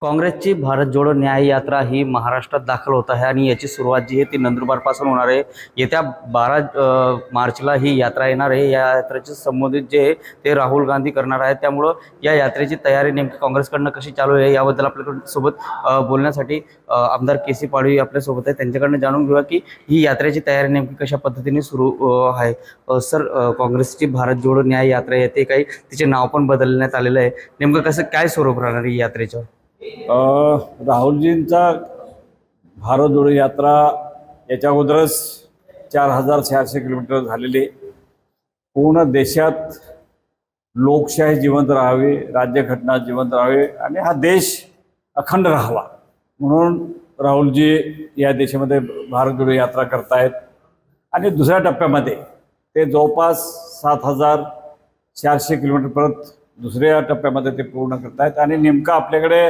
काँग्रेसची भारत जोडो न्याय यात्रा ही महाराष्ट्रात दाखल होत आहे आणि याची सुरुवात जी आहे ती नंदुरबारपासून होणार आहे। येत्या 12 मार्चला ही यात्रा येणार आहे। या यात्रेचे संबोधित जे आहे ते राहुल गांधी करणार आहेत। त्यामुळे या यात्रेची तयारी नेमकी काँग्रेसकडून कशी चालू आहे याबद्दल आपल्याकडे सोबत बोलण्यासाठी आमदार के.सी. पाडवी आपल्या सोबत आहे। त्यांच्याकडून जाणून घेऊया की ही यात्रेची तयारी नेमकी कशा पद्धतीने सुरू आहे। सर, काँग्रेसची भारत जोडो न्याय यात्रा येते काही तिचे नाव पण बदलण्यात आलेलं आहे। नेमकं कसं काय स्वरूप राहणार आहे यात्रेचं? राहुलजींचा भारत जोडो यात्रा याच्या अगोदरच 4400 किलोमीटर झालेली। पूर्ण देशात लोकशाही जिवंत राहावी, राज्यघटना जिवंत राहावी आणि हा देश अखंड राहावा म्हणून राहुलजी या देशामध्ये भारत जोडो यात्रा करतायत। आणि दुसऱ्या टप्प्यामध्ये ते जवळपास 7400 किलोमीटर परत दुसऱ्या टप्प्यामध्ये ते पूर्ण करतायत। आणि नेमकं आपल्याकडे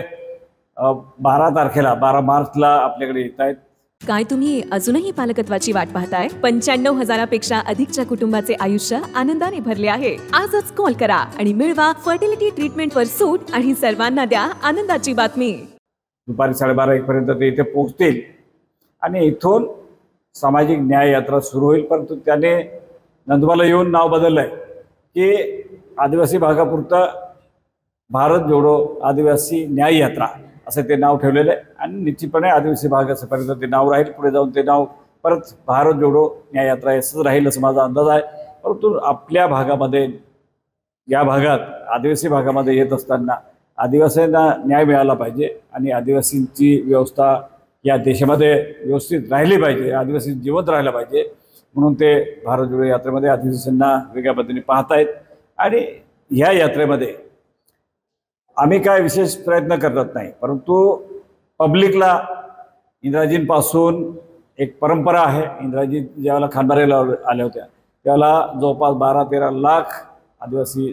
12 मार्चला आपल्याकडे येत आहेत। काय तुम्ही अजूनही पालकत्वाची वाट पाहताय? 95,000पेक्षा अधिकच्या कुटुंबाचे आयुष्य आनंदाने भरले आहे। आजच कॉल करा आणि मिळवा फर्टिलिटी ट्रीटमेंटवर सूट आणि सर्वांना द्या आनंदाची बातमी। दुपारी 12:30-1 पर्यंत ते इथे पोहोचतील आणि इथून सामाजिक न्याय यात्रा सुरू होईल। परंतु त्याने नंदुरबारला येऊन नाव बदललंय की आदिवासी भागापुरतं भारत जोडो आदिवासी न्याय यात्रा असं ते नाव ठेवलेलं आहे। आणि निश्चितपणे आदिवासी भागापर्यंत ते नाव राहील, पुढे जाऊन ते नाव परत भारत जोडो न्याय यात्रा असंच राहील असं माझा अंदाज आहे। परंतु आपल्या भागामध्ये, या भागात आदिवासी भागामध्ये येत असताना आदिवासींना न्याय मिळाला पाहिजे आणि आदिवासींची व्यवस्था या देशामध्ये व्यवस्थित राहिली पाहिजे, आदिवासी जिवंत राहिला पाहिजे म्हणून ते भारत जोडो यात्रेमध्ये आदिवासींना वेगळ्या पद्धतीने पाहतायत। आणि ह्या यात्रेमध्ये आम्ही काय विशेष प्रयत्न करत नाही, परंतु पब्लिकला इंदिराजींपासून एक परंपरा आहे। इंदिराजी ज्यावेळेला खानबारेला आल्या होत्या त्यावेळेला जवळपास 12-13 लाख आदिवासी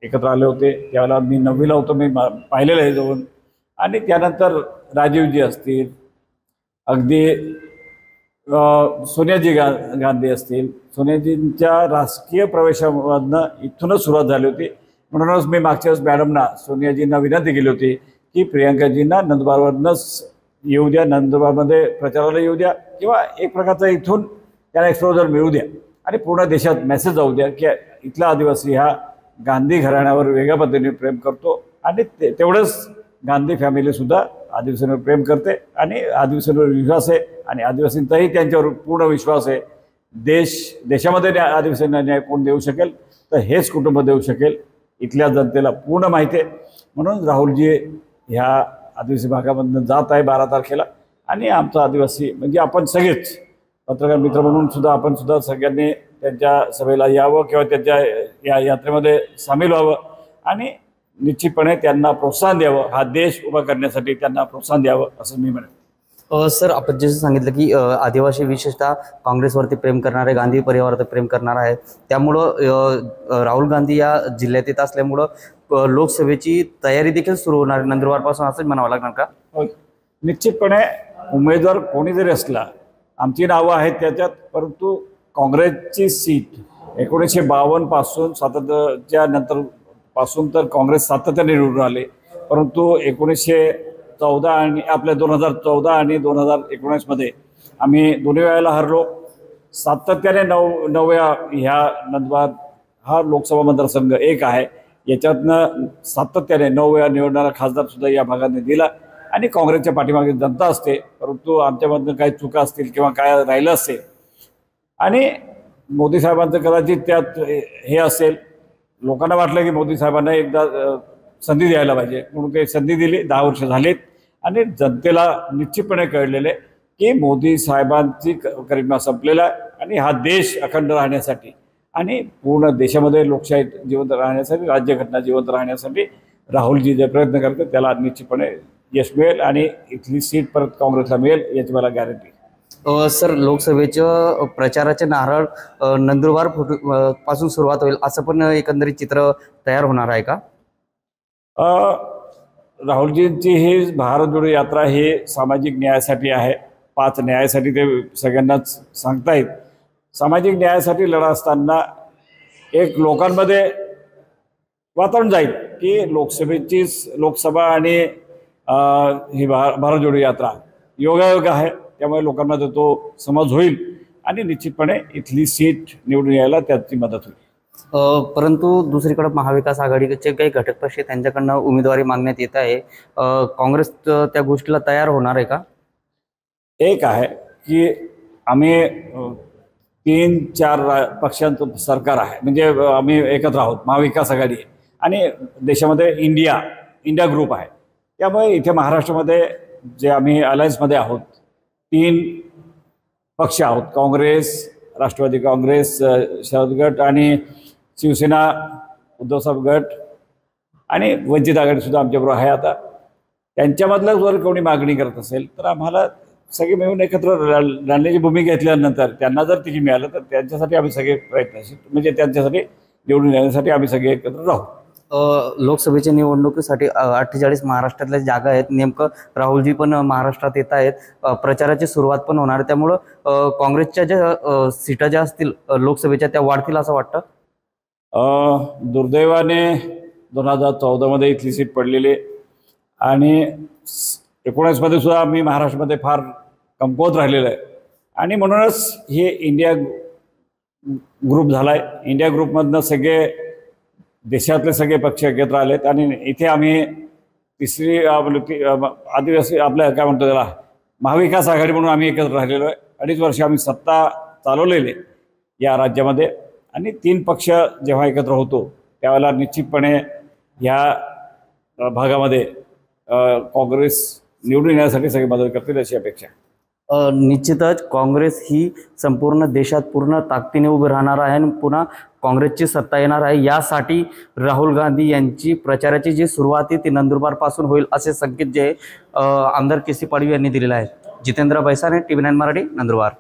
एकत्र आले होते। त्यावेळेला मी 9वीला होतो, मी पाहिलेलं आहे जाऊन। आणि त्यानंतर राजीवजी असतील, अगदी सोनियाजी गांधी असतील, सोनियाजींच्या राजकीय प्रवेशामधनं इथूनच सुरुवात झाली होती। म्हणूनच मी मागच्या वेळेस मॅडमना सोनियाजींना विनंती केली होती की प्रियंकाजींना नंदुरबारवरनंच येऊ द्या, नंदुरबारमध्ये प्रचाराला येऊ द्या किंवा एक प्रकारचा इथून त्यांना एक्सपोजर मिळू द्या आणि पूर्ण देशात मेसेज जाऊ द्या की इथला आदिवासी हा गांधी घराण्यावर वेगळ्या पद्धतीने प्रेम करतो आणि तेवढंच गांधी फॅमिलीसुद्धा आदिवासींवर प्रेम करते आणि आदिवासींवर विश्वास आहे आणि आदिवासींचाही त्यांच्यावर पूर्ण विश्वास आहे। देशामध्ये आदिवासींना न्याय कोण देऊ शकेल तर हेच कुटुंब देऊ शकेल, इथल्या जनतेला पूर्ण माहिती आहे। म्हणून राहुलजी ह्या आदिवासी भागामधून जात आहे 12 तारखेला। आणि आमचा आदिवासी म्हणजे आपण सगळेच पत्रकार मित्र म्हणून सुद्धा आपण सुद्धा सगळ्यांनी त्यांच्या सभेला यावं किंवा त्यांच्या या यात्रेमध्ये सामील व्हावं आणि निश्चितपणे त्यांना प्रोत्साहन द्यावं, हा देश उभा करण्यासाठी त्यांना प्रोत्साहन द्यावं असं मी म्हणेन। सर, आपण जसं सांगितलं की आदिवासी विशेषतः काँग्रेसवरती प्रेम करणारे, गांधी परिवारावरती प्रेम करणार आहे। त्यामुळं राहुल गांधी या जिल्ह्यात येत असल्यामुळं लोकसभेची तयारी देखील सुरू होणार आहे नंदुरबारपासून असंच म्हणावं लागणार का? निश्चितपने उमेदवार कोणी जरी असला, आमची नावं आहेत त्याच्यात, परंतु काँग्रेसची सीट 1952 पासून स्वातंत्र्याच्या नंतर पासून तर काँग्रेस सातत्याने निवडून आले। परंतु 1914 आणि आपल्या 2014 आणि 2019 मध्ये आम्ही दोन्ही वेळेला हरलो। सातत्याने 9व्या ह्या नंदुरबार हा लोकसभा मतदारसंघ एक आहे, याच्यातनं सातत्याने 9 वेळा निवडणारा खासदार सुद्धा या भागाने दिला आणि काँग्रेसच्या पाठीमागे जनता असते। परंतु आमच्यामधनं काही चुका असतील किंवा काय राहिलं असेल आणि मोदी साहेबांचं कदाचित त्यात हे असेल, लोकांना वाटलं की मोदी साहेबांना एकदा संधी द्यायला पाहिजे म्हणून ते संधी दिली। 10 वर्ष झालीत आणि जनतेला निश्चितपणे कळलेले की मोदी साहेबांची करिश्मा संपलेला आहे आणि हा देश अखंड राहण्यासाठी आणि पूर्ण देशामध्ये लोकशाही जिवंत राहण्यासाठी, राज्यघटना जिवंत राहण्यासाठी राहुलजी जे प्रयत्न करतात त्याला निश्चितपणे यश मिळेल आणि इथली सीट परत काँग्रेसला मिळेल याची मला गॅरंटी। सर, लोकसभेचं प्रचाराचे नारळ नंदुरबार पासून सुरुवात होईल असं पण एकंदरीत चित्र तयार होणार आहे का? राहुलजींची ही भारत जोडो यात्रा ही सामाजिक न्यायासाठी आहे। 5 न्यायासाठी ते सगळ्यांनाच सांगतायत। सामाजिक न्यायासाठी लढा असताना एक लोकांमध्ये वातावरण जाईल की लोकसभा आणि ही भारत जोडो यात्रा योगायोग आहे, त्यामुळे लोकांना तो समज होईल आणि निश्चितपणे इथली सीट निवडून यायला त्याची मदत होईल. परंतु दुसरीकडे महाविकास आघाडीचे काही घटक पक्ष त्यांच्याकडनं उमेदवारी मागण्यात येत आहे. काँग्रेस त्या गोष्टीला तयार होणार आहे का? एक आहे की आम्ही 3-4 पक्षांचं सरकार आहे, म्हणजे आम्ही एकत्र आहोत, महाविकास आघाडी आहे आणि देशामध्ये इंडिया ग्रुप आहे. त्यामुळे इथे महाराष्ट्रामध्ये जे आम्ही अलायन्समध्ये आहोत 3 पक्ष आहोत, काँग्रेस, राष्ट्रवादी काँग्रेस, शरद गट आणि शिवसेना उद्धवसाहेब गट आणि वंचित आघाडीसुद्धा आमच्याबरोबर आहे. आता त्यांच्यामधलं जर कोणी मागणी करत असेल तर आम्हाला सगळे मिळून एकत्र लढण्याची भूमिका घेतल्यानंतर त्यांना जर तिकीट मिळालं तर त्यांच्यासाठी आम्ही सगळे प्रयत्नशील, म्हणजे त्यांच्यासाठी निवडून येण्यासाठी आम्ही सगळे एकत्र राहू. लोकसभेच्या निवडणुकीसाठी 48 महाराष्ट्रातल्या जागा आहेत. नेमकं राहुलजी पण महाराष्ट्रात येत आहेत, प्रचाराची सुरुवात पण होणार, त्यामुळं काँग्रेसच्या ज्या सीटा ज्या असतील लोकसभेच्या त्या वाढतील असं वाटतं. दुर्दैवाने 2014मध्ये इथली सीट पडलेली आणि 19मध्ये सुद्धा आम्ही महाराष्ट्रामध्ये फार कमकुवत राहिलेलं आहे आणि म्हणूनच हे इंडिया ग्रुप झाला आहे. इंडिया ग्रुपमधनं सगळे देशातले सगळे पक्ष एकत्र आलेत आणि इथे आम्ही तिसरी आदिवासी आपल्या काय म्हणतो त्याला महाविकास आघाडी म्हणून आम्ही एकत्र राहिलेलो आहे. 2.5 वर्ष आम्ही सत्ता चालवलेली या राज्यामध्ये आणि 3 पक्ष जेव्हा एकत्र होतो त्यावेळेला निश्चितपणे ह्या भागामध्ये काँग्रेस निवडून येण्यासाठी सगळी मदत करतील अशी अपेक्षा. निश्चितच काँग्रेस ही संपूर्ण देशात पूर्ण ताकदीने उभी राहणार आहे आणि पुन्हा काँग्रेसची सत्ता येणार आहे. यासाठी राहुल गांधी यांची प्रचाराची जी सुरुवात आहे ती नंदुरबारपासून होईल असे संकेत जे आमदार के.सी. पाडवी यांनी दिलेले आहेत. जितेंद्र बैसाने, TV9 मराठी, नंदुरबार.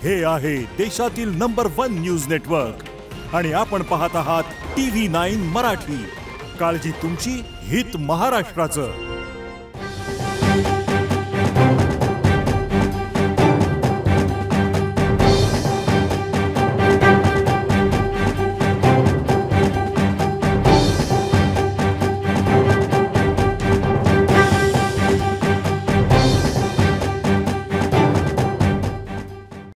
हे आहे देशातील नंबर 1 न्यूज नेटवर्क आणि आपण पाहत आहात TV9 मराठी. काळजी तुमची, हित महाराष्ट्राचं.